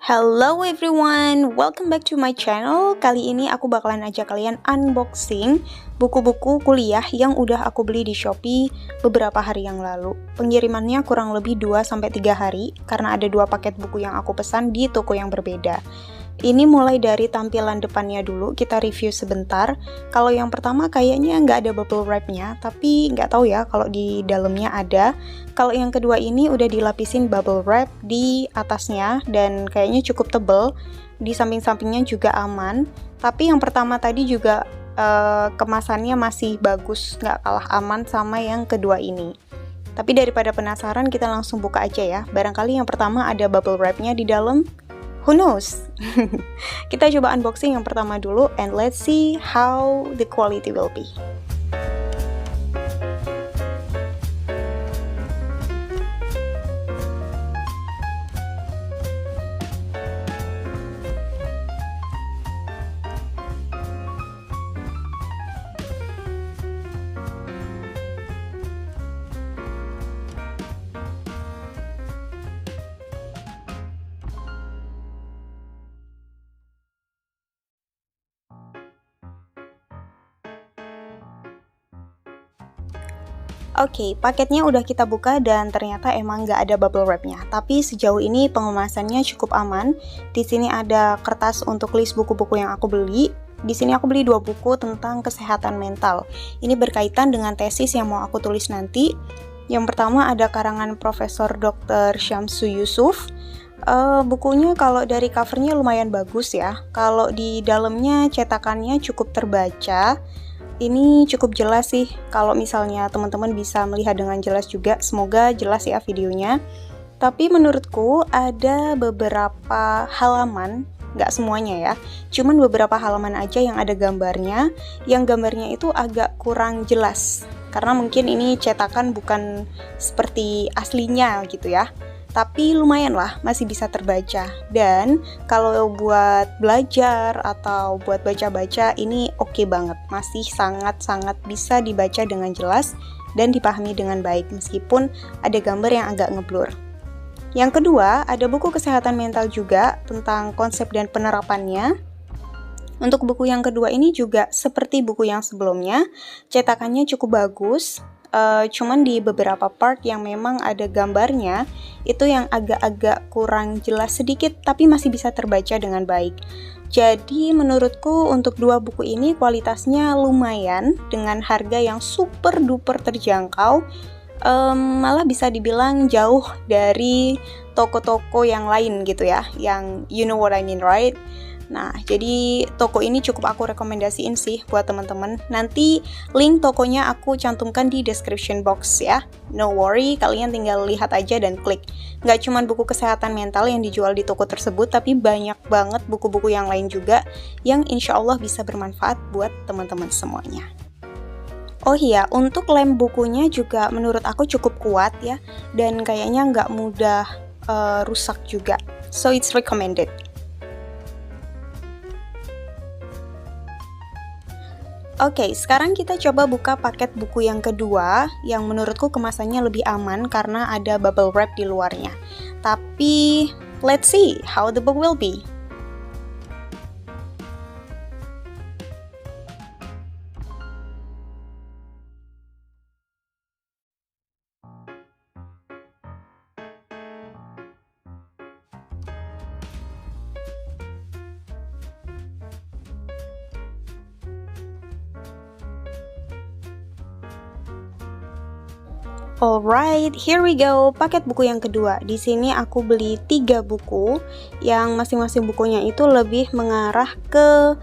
Hello everyone, welcome back to my channel. Kali ini aku bakalan ajak kalian unboxing buku-buku kuliah yang udah aku beli di Shopee beberapa hari yang lalu. Pengirimannya kurang lebih 2-3 hari karena ada 2 paket buku yang aku pesan di toko yang berbeda. Ini mulai dari tampilan depannya dulu, kita review sebentar. Kalau yang pertama kayaknya nggak ada bubble wrap-nya, tapi nggak tahu ya kalau di dalamnya ada. Kalau yang kedua ini udah dilapisin bubble wrap di atasnya dan kayaknya cukup tebel. Di samping-sampingnya juga aman. Tapi yang pertama tadi juga kemasannya masih bagus, nggak kalah aman sama yang kedua ini. Tapi daripada penasaran, kita langsung buka aja ya. Barangkali yang pertama ada bubble wrap-nya di dalam. Who knows? Kita coba unboxing yang pertama dulu and let's see how the quality will be. Oke, paketnya udah kita buka dan ternyata emang nggak ada bubble wrap-nya. Tapi sejauh ini pengemasannya cukup aman. Di sini ada kertas untuk list buku-buku yang aku beli. Di sini aku beli 2 buku tentang kesehatan mental. Ini berkaitan dengan tesis yang mau aku tulis nanti. Yang pertama ada karangan Profesor Dr. Syamsu Yusuf. Bukunya kalau dari covernya lumayan bagus ya. Kalau di dalamnya cetakannya cukup terbaca. Ini cukup jelas sih, kalau misalnya teman-teman bisa melihat dengan jelas juga, semoga jelas ya videonya. Tapi menurutku ada beberapa halaman, nggak semuanya ya, cuman beberapa halaman aja yang ada gambarnya, yang gambarnya itu agak kurang jelas. Karena mungkin ini cetakan bukan seperti aslinya gitu ya. Tapi lumayan lah, masih bisa terbaca. Dan kalau buat belajar atau buat baca-baca ini oke banget. Masih sangat-sangat bisa dibaca dengan jelas dan dipahami dengan baik meskipun ada gambar yang agak ngeblur. Yang kedua, ada buku kesehatan mental juga tentang konsep dan penerapannya. Untuk buku yang kedua ini juga seperti buku yang sebelumnya, cetakannya cukup bagus. Cuman di beberapa part yang memang ada gambarnya itu yang agak-agak kurang jelas sedikit tapi masih bisa terbaca dengan baik. Jadi menurutku untuk 2 buku ini kualitasnya lumayan dengan harga yang super duper terjangkau, malah bisa dibilang jauh dari toko-toko yang lain gitu ya, yang you know what I mean right? Nah, jadi toko ini cukup aku rekomendasiin sih buat teman-teman. Nanti link tokonya aku cantumkan di description box ya. No worry, kalian tinggal lihat aja dan klik. Nggak cuma buku kesehatan mental yang dijual di toko tersebut, tapi banyak banget buku-buku yang lain juga yang insya Allah bisa bermanfaat buat teman-teman semuanya. Oh iya, untuk lem bukunya juga menurut aku cukup kuat ya, dan kayaknya nggak mudah rusak juga. So it's recommended. Oke, sekarang kita coba buka paket buku yang kedua yang menurutku kemasannya lebih aman karena ada bubble wrap di luarnya. Tapi, let's see how the book will be. Alright, here we go. Paket buku yang kedua. Di sini aku beli 3 buku yang masing-masing bukunya itu lebih mengarah ke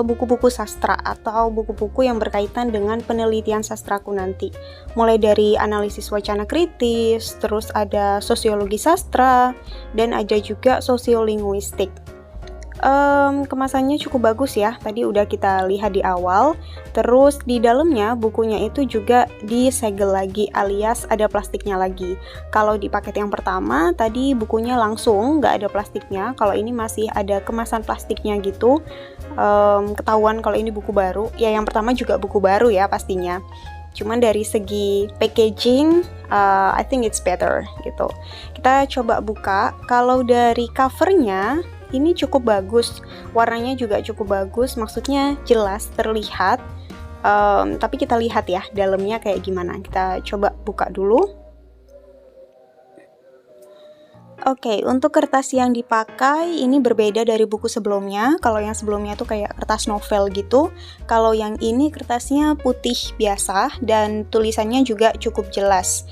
buku-buku sastra atau buku-buku yang berkaitan dengan penelitian sastraku nanti. Mulai dari analisis wacana kritis, terus ada sosiologi sastra, dan ada juga sosiolinguistik. Kemasannya cukup bagus ya, tadi udah kita lihat di awal. Terus di dalamnya bukunya itu juga disegel lagi alias ada plastiknya lagi. Kalau di paket yang pertama tadi bukunya langsung nggak ada plastiknya, kalau ini masih ada kemasan plastiknya gitu. Ketahuan kalau ini buku baru, ya yang pertama juga buku baru ya pastinya. Cuman dari segi packaging, I think it's better gitu. Kita coba buka. Kalau dari covernya, ini cukup bagus. Warnanya juga cukup bagus, maksudnya jelas terlihat. Tapi kita lihat ya dalamnya kayak gimana. Kita coba buka dulu. Oke, untuk kertas yang dipakai ini berbeda dari buku sebelumnya. Kalau yang sebelumnya tuh kayak kertas novel gitu. Kalau yang ini kertasnya putih biasa dan tulisannya juga cukup jelas.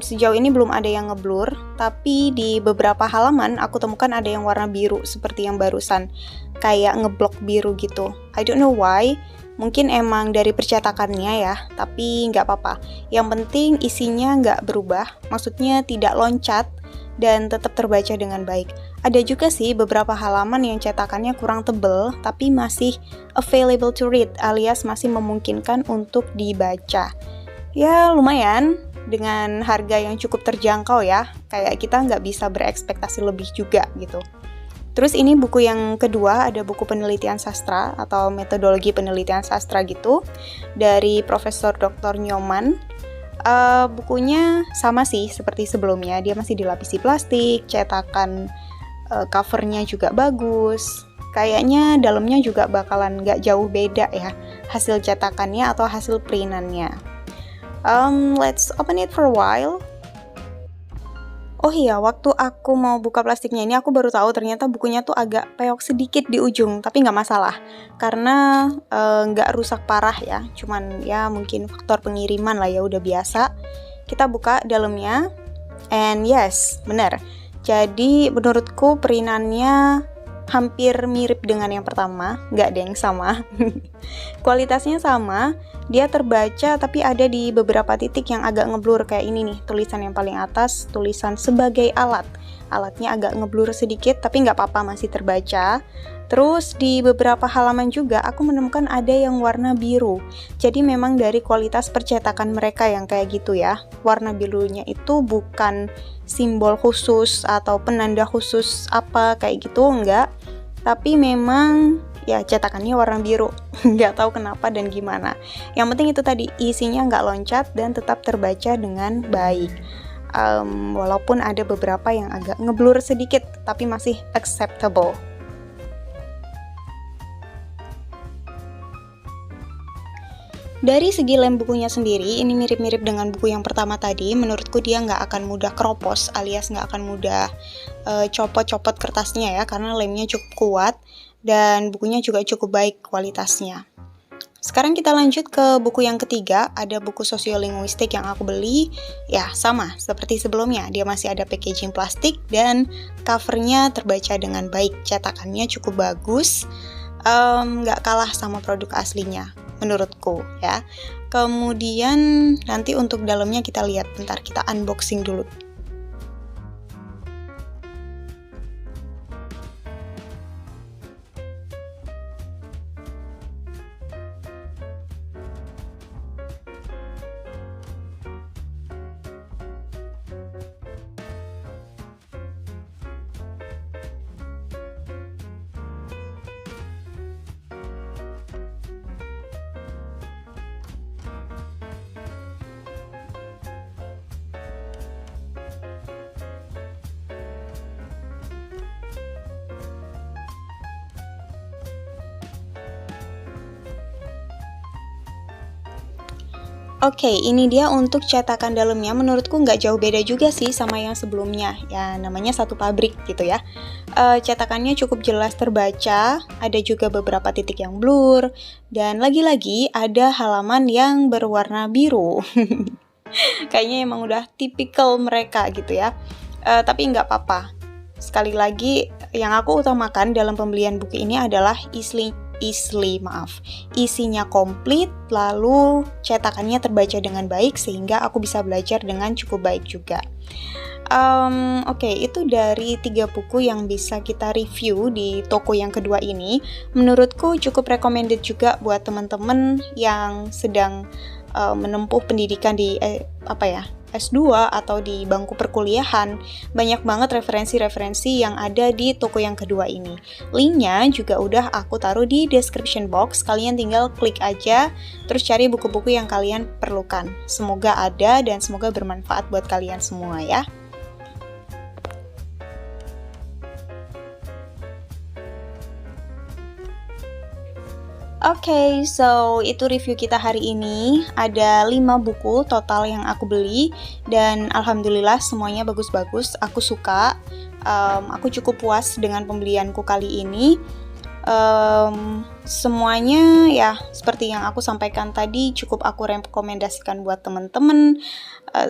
Sejauh ini belum ada yang ngeblur, tapi di beberapa halaman aku temukan ada yang warna biru seperti yang barusan, kayak ngeblok biru gitu. I don't know why. Mungkin emang dari percetakannya ya, tapi nggak apa-apa. Yang penting isinya nggak berubah, maksudnya tidak loncat dan tetap terbaca dengan baik. Ada juga sih beberapa halaman yang cetakannya kurang tebel, tapi masih available to read, alias masih memungkinkan untuk dibaca. Ya lumayan, dengan harga yang cukup terjangkau ya, kayak kita nggak bisa berekspektasi lebih juga gitu. Terus ini buku yang kedua, ada buku penelitian sastra atau metodologi penelitian sastra gitu, dari Profesor Dr. Nyoman. Bukunya sama sih seperti sebelumnya, dia masih dilapisi plastik, cetakan covernya juga bagus. Kayaknya dalamnya juga bakalan nggak jauh beda ya, hasil cetakannya atau hasil printannya. Let's open it for a while. Oh iya, waktu aku mau buka plastiknya ini aku baru tahu ternyata bukunya tuh agak peok sedikit di ujung, tapi nggak masalah karena nggak rusak parah ya, cuman ya mungkin faktor pengiriman lah ya, udah biasa. Kita buka dalamnya, and yes, benar. Jadi menurutku perintannya hampir mirip dengan yang pertama, nggak ada yang sama. Kualitasnya sama, dia terbaca tapi ada di beberapa titik yang agak ngeblur kayak ini nih, tulisan yang paling atas, tulisan sebagai alat. Alatnya agak ngeblur sedikit tapi nggak apa-apa, masih terbaca. Terus di beberapa halaman juga aku menemukan ada yang warna biru. Jadi memang dari kualitas percetakan mereka yang kayak gitu ya. Warna birunya itu bukan simbol khusus atau penanda khusus apa kayak gitu, enggak. Tapi memang ya cetakannya warna biru. Nggak tahu kenapa dan gimana. Yang penting itu tadi, isinya nggak loncat dan tetap terbaca dengan baik. Walaupun ada beberapa yang agak ngeblur sedikit, tapi masih acceptable. Dari segi lem bukunya sendiri, ini mirip-mirip dengan buku yang pertama tadi. Menurutku dia nggak akan mudah keropos, alias nggak akan mudah copot-copot kertasnya ya, karena lemnya cukup kuat dan bukunya juga cukup baik kualitasnya. Sekarang kita lanjut ke buku yang ketiga, ada buku sosiolinguistik yang aku beli. Ya sama, seperti sebelumnya, dia masih ada packaging plastik dan covernya terbaca dengan baik, cetakannya cukup bagus, nggak kalah sama produk aslinya menurutku ya. Kemudian nanti untuk dalamnya kita lihat, bentar kita unboxing dulu. Oke, ini dia untuk cetakan dalamnya. Menurutku nggak jauh beda juga sih sama yang sebelumnya. Ya, namanya satu pabrik gitu ya. Cetakannya cukup jelas terbaca, ada juga beberapa titik yang blur, dan lagi-lagi ada halaman yang berwarna biru. Kayaknya emang udah tipikal mereka gitu ya. Tapi nggak apa-apa. Sekali lagi, yang aku utamakan dalam pembelian buku ini adalah isinya komplit, lalu cetakannya terbaca dengan baik sehingga aku bisa belajar dengan cukup baik juga. Oke, itu dari 3 buku yang bisa kita review di toko yang kedua ini. Menurutku cukup recommended juga buat teman-teman yang sedang menempuh pendidikan di S2 atau di bangku perkuliahan. Banyak banget referensi-referensi yang ada di toko yang kedua ini. Linknya juga udah aku taruh di description box, kalian tinggal klik aja, terus cari buku-buku yang kalian perlukan. Semoga ada dan semoga bermanfaat buat kalian semua ya. Oke, so itu review kita hari ini. Ada 5 buku total yang aku beli dan alhamdulillah semuanya bagus-bagus. Aku suka. Aku cukup puas dengan pembelianku kali ini. Semuanya ya seperti yang aku sampaikan tadi cukup aku rekomendasikan buat temen-temen.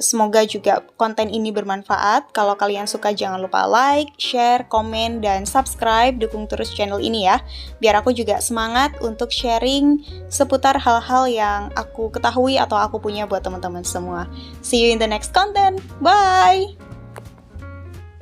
Semoga juga konten ini bermanfaat. Kalau kalian suka jangan lupa like, share, komen, dan subscribe. Dukung terus channel ini ya, biar aku juga semangat untuk sharing seputar hal-hal yang aku ketahui atau aku punya buat teman-teman semua. See you in the next content. Bye!